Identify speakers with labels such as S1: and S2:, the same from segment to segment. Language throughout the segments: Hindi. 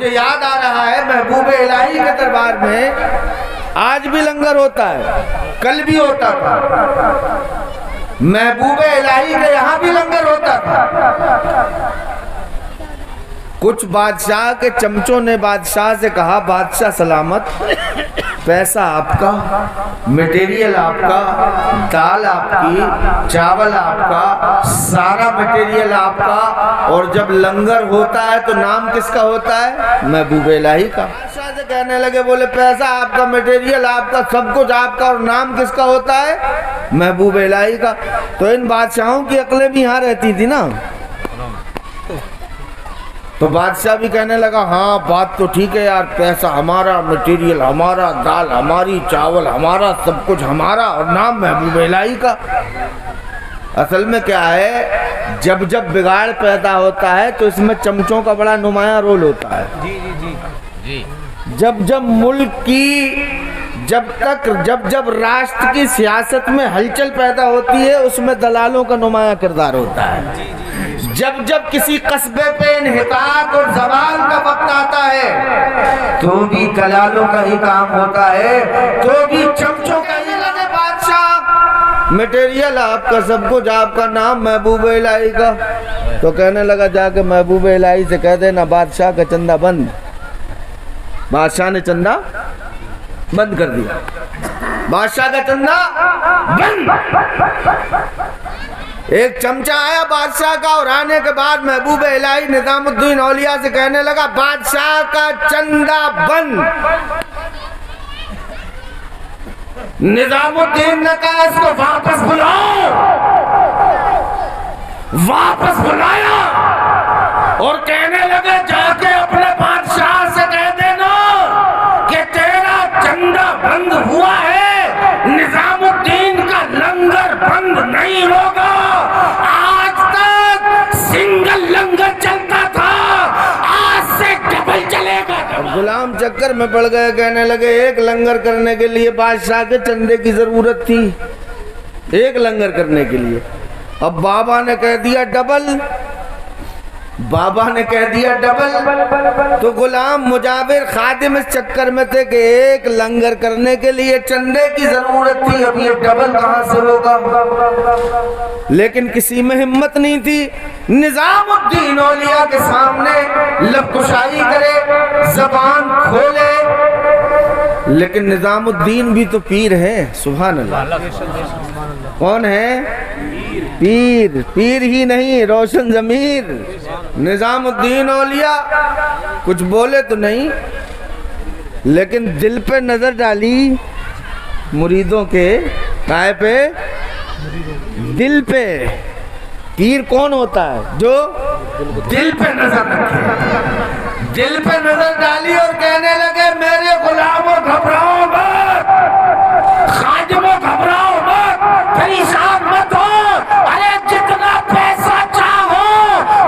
S1: मुझे याद आ रहा है महबूब इलाही के दरबार में आज भी लंगर होता है, कल भी होता था। महबूब इलाही के यहाँ भी लंगर होता था। कुछ बादशाह के चमचों ने बादशाह से कहा, बादशाह सलामत, पैसा आपका, मटेरियल आपका, दाल आपकी, चावल आपका, सारा मटेरियल आपका, और जब लंगर होता है तो नाम किसका होता है? महबूब इलाही का। बादशाह से कहने लगे, बोले पैसा आपका, मटेरियल आपका, सब कुछ आपका, और नाम किसका होता है? महबूब इलाही का। तो इन बादशाहों की अकलें भी यहाँ रहती थी ना। तो बादशाह भी कहने लगा, हाँ बात तो ठीक है यार, पैसा हमारा, मटेरियल हमारा, दाल हमारी, चावल हमारा, सब कुछ हमारा, और नाम महबूब इलाही का। असल में क्या है, जब जब बिगाड़ पैदा होता है तो इसमें चमचों का बड़ा नुमायां रोल होता है। जी जी जी जी। जब जब मुल्क की, जब राष्ट्र की सियासत में हलचल पैदा होती है, उसमें दलालों का नुमायां किरदार होता है। जब जब किसी कस्बे पे इन्हितात और ज़वाल का वक्त आता है तो भी दलालों का ही काम होता है, तो भी चमचों का ही। लगे बादशाह, मटेरियल आपका, सब कुछ आपका, नाम महबूब इलाही का। तो कहने लगा, जाके महबूब इलाही से कह देना बादशाह का चंदा बंद। बादशाह ने चंदा बंद कर दिया, बादशाह का चंदा बंद। एक चमचा आया बादशाह का, और आने के बाद महबूब इलाही निजामुद्दीन औलिया से कहने लगा, बादशाह का चंदा बंद। निजामुद्दीन ने कहा, इसको वापस बुलाओ। वापस बुलाया और कहने लगे, जाके अपने बादशाह से कह देना कि तेरा चंदा बंद हुआ है, निजामुद्दीन का लंगर बंद नहीं होगा। आज तक सिंगल लंगर चलता था, आज से डबल चलेगा। गुलाम चक्कर में पड़ गए, कहने लगे, एक लंगर करने के लिए बादशाह के चंदे की जरूरत थी, एक लंगर करने के लिए। अब बाबा ने कह दिया डबल, बाबा ने कह दिया डबल, तो गुलाम मुजाबिर खादिम इस चक्कर में थे कि एक लंगर करने के लिए चंदे की जरूरत थी, अब ये डबल कहां से होगा। लेकिन किसी में हिम्मत नहीं थी निजामुद्दीन औलिया के सामने लबकुशाई करे, जबान खोले। लेकिन निजामुद्दीन भी तो पीर है, सुभान अल्लाह। कौन है? पीर। पीर ही नहीं, रोशन जमीर। निजामुद्दीन औलिया कुछ बोले तो नहीं, लेकिन दिल पे नजर डाली मुरीदों के। काय पे? दिल पे। पीर कौन होता है? जो दिल पे नजर रखे। दिल पे नजर डाली और कहने लगे, मेरे गुलामों घबराओ मत, खादिमों घबराओ मत, परेशान मत हो। अरे जितना पैसा चाहो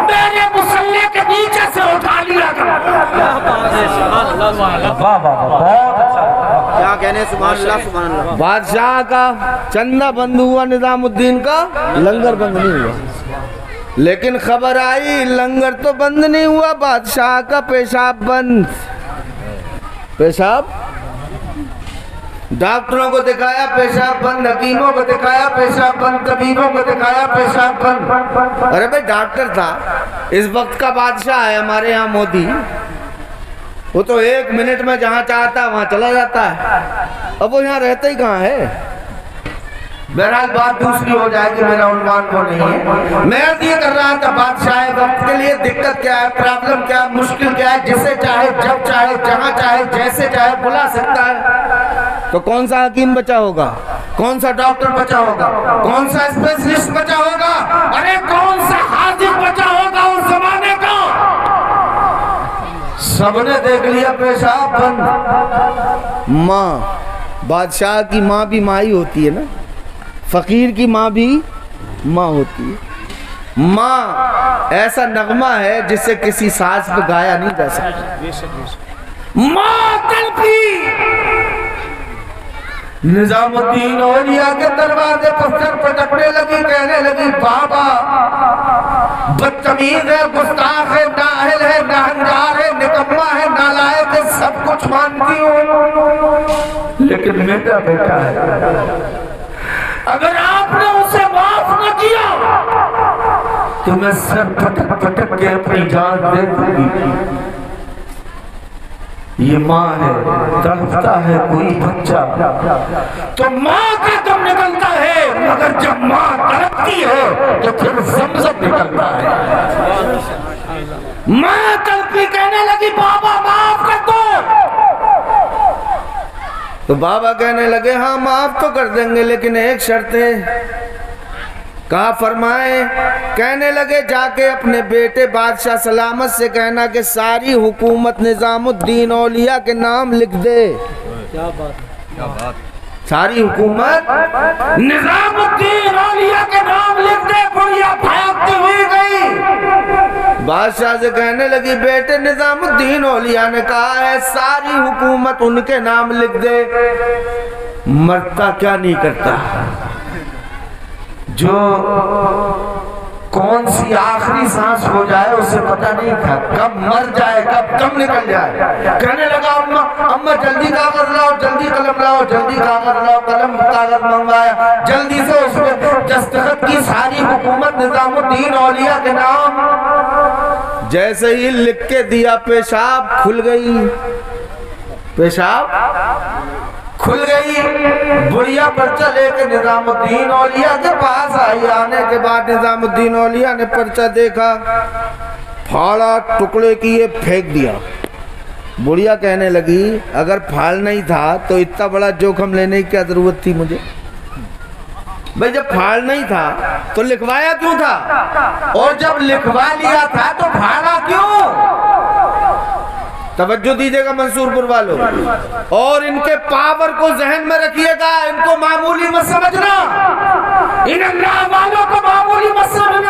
S1: मेरे मुसल्ले के नीचे से उठा लिया करो। क्या कहने, सुभान अल्लाह सुभान अल्लाह। बादशाह का चंदा बंद हुआ, निजामुद्दीन का लंगर बंद नहीं हुआ। लेकिन खबर आई, लंगर तो बंद नहीं हुआ, बादशाह का पेशाब बंद। पेशाब, डॉक्टरों को दिखाया पेशाब बंद, हकीमों को दिखाया पेशाब बंद, तबीबों को दिखाया पेशाब बंद। अरे भाई डॉक्टर था, इस वक्त का बादशाह है हमारे यहाँ मोदी, वो तो 1 मिनट में जहाँ चाहता है वहाँ चला जाता है। अब वो यहाँ रहता ही कहाँ है। बहरहाल बात दूसरी हो जाएगी, मेरा उन्वान वो नहीं है। मैं ये कर रहा था, बादशाह वक्त के लिए दिक्कत क्या है, प्रॉब्लम क्या है, मुश्किल क्या है, जिसे चाहे, जब चाहे, जहाँ चाहे, जैसे चाहे बुला सकता है। तो कौन सा हकीम बचा होगा, कौन सा डॉक्टर बचा होगा, कौन सा स्पेशलिस्ट बचा होगा, अरे कौन सा हाजिर बचा होगा उस जमाने का। सबने देख लिया पेशाब बंद। माँ, बादशाह की माँ भी माँ ही होती है ना, फकीर की माँ भी माँ होती है। माँ ऐसा नगमा है जिससे किसी साज पे गाया नहीं जा सकता। माँ तड़पी। निजामुद्दीन औलिया के दरवाजे पर सर पटकने लगी, कहने लगी, बाबा बदतमीज है, गुस्ताख है, नाअहल है, नाहंगार है, निकम्मा है, कुछ मानती हूँ, लेकिन मेरा बेटा है, अगर आपने उसे माफ न किया तो मैं सर पटक पटक के अपनी जान दे दूंगी। ये माँ है, तड़पता है कोई बच्चा तो माँ का दम निकलता है, मगर जब माँ तड़पती है तो फिर ज़मज़म निकलता है। माँ तड़पी, कहने लगी बाबा माफ कर दो, तो बाबा कहने लगे हाँ माफ तो कर देंगे, लेकिन एक शर्त है। कहा फरमाए? कहने लगे जाके अपने बेटे बादशाह सलामत से कहना कि सारी हुकूमत निजामुद्दीन औलिया के नाम लिख दे। क्या बात, सारी हुकूमत निजामुद्दीन औलिया के नाम लिख दे। बुढ़िया भागती हुई गई, बादशाह से कहने लगी बेटे निजामुद्दीन औलिया ने कहा है सारी हुकूमत उनके नाम लिख दे। मरता क्या नहीं करता, जो कौन सी आखिरी सांस हो जाए उसे पता नहीं था, कब मर जाए कब दम निकल जाए। कहने लगा अम्मा अम्मा जल्दी कागज लाओ, जल्दी कलम लाओ, जल्दी कागज लाओ। कलम कागज मंगवाया, जल्दी से उसमें दस्तखत की सारी हुकूमत निजामुद्दीन औलिया के नाम। जैसे ही लिख के दिया पेशाब खुल गई, पेशाब खुल गई। बुढ़िया पर्चा लेके निजामुद्दीन औलिया के पास आई। आने के बाद निजामुद्दीन औलिया ने पर्चा देखा, फाड़ा, टुकड़े किए, फेंक दिया। बुढ़िया कहने लगी अगर फाड़ नहीं था तो इतना बड़ा जोखम लेने की क्या जरूरत थी मुझे? भाई जब फाड़ नहीं था तो लिखवाया क्यों था, और जब लिखवा लिया था तो फाड़ा क्यों? तवज्जो दीजिएगा मंसूरपुर वालों, और इनके पावर को जहन में रखिएगा। इनको मामूली मत समझना, इन अल्लाह वालों को मामूली मत समझना।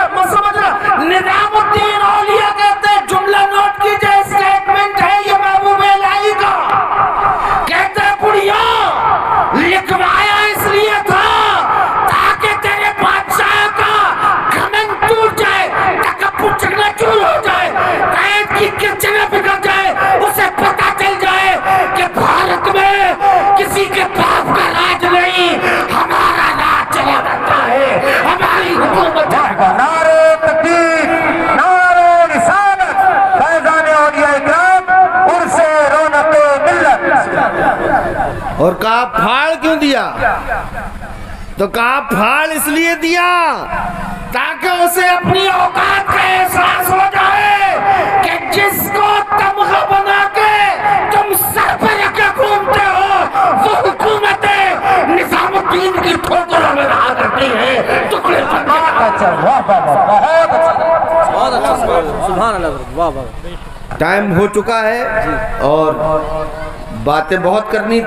S1: निजामुद्दीन औलिया कहते हैं, जुमला नोट कीजिए, स्टेटमेंट है ये महबूब इलाही का। कहते हैं बुढ़िया लिखवाया इसलिए था ताकि तेरे बादशाह का घमंड टूट जाए, तकब्बुर चकनाचूर हो जाए, कैद की किचन बिगड़ जाए, उसे पता चल जाए कि भारत में किसी के बाप का राज नहीं, हमारा राज चला करता है, हमारी हुकूमत है। नारे तकबीर, नारे रिसालत, फैज़ाने औलिया इकराम, उर्से रौनक़े मिल्लत। और कहा फाड़ क्यों दिया? तो कहा फाड़ इसलिए दिया ताकि उसे अपनी औकात का एहसास हो जाए कि जिसको तमगा बना के तुम सर पर रखे घूमते हो वो हुकूमत निजामुद्दीन की ठोकरों में रहा करती है, टुकड़े पर। बहुत अच्छा, सुभान अल्लाह, वाह वाह। टाइम हो चुका है और बातें बहुत करनी